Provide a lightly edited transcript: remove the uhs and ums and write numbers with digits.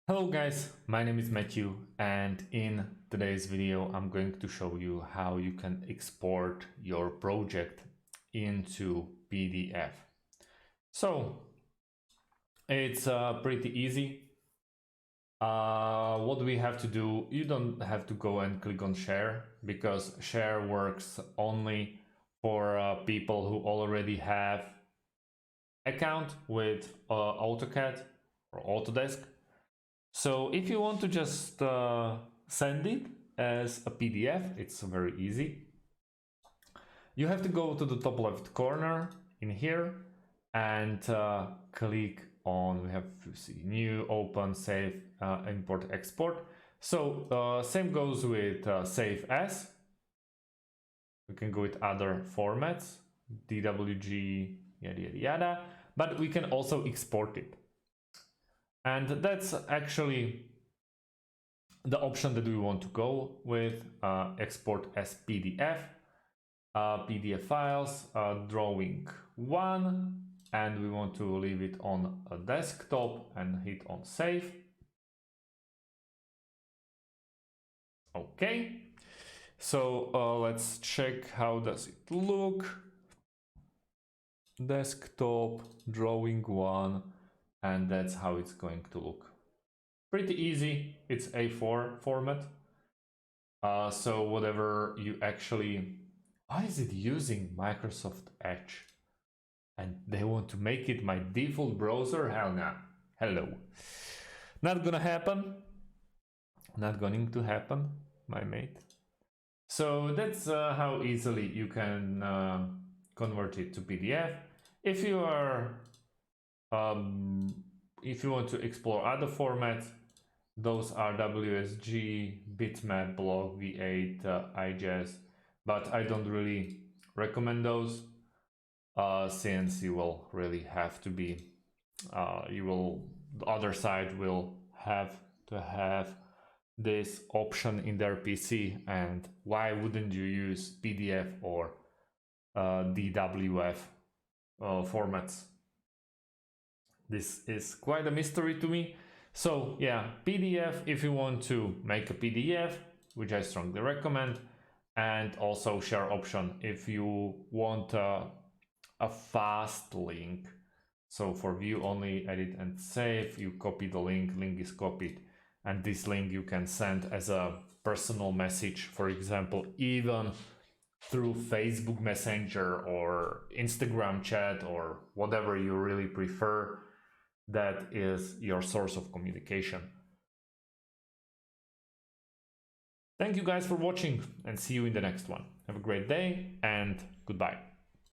Hello guys, my name is Matthew, and in today's video I'm going to show you how you can export your project into PDF. So it's pretty easy. What we have to do, you don't have to go and click on share, because share works only for people who already have account with AutoCAD or Autodesk. So if you want to just send it as a PDF, it's very easy. You have to go to the top left corner in here and click on, we have to see new, open, save, import, export. So same goes with save as. We can go with other formats, DWG, yada yada yada, but we can also export it. And that's actually the option that we want to go with, export as PDF, PDF files, drawing 1, and we want to leave it on a desktop and hit on save. Okay, so let's check how does it look. Desktop, drawing 1, and that's how it's going to look. Pretty easy. It's A4 format. So whatever you actually, why is it using Microsoft Edge? And they want to make it my default browser? Hell no. Hello. Not gonna happen. Not going to happen, my mate. So that's how easily you can convert it to PDF. If you are if you want to explore other formats, those are WSG, Bitmap, Block, V8, IGES, but I don't really recommend those since you will really have to be, the other side will have to have this option in their PC, and why wouldn't you use PDF or DWF formats? This is quite a mystery to me. So yeah, PDF if you want to make a PDF, which I strongly recommend, and also share option if you want a fast link. So for view only, edit and save, you copy the link is copied, and this link you can send as a personal message, for example, even through Facebook Messenger or Instagram chat or whatever you really prefer. That is your source of communication. Thank you guys for watching, and see you in the next one. Have a great day and goodbye.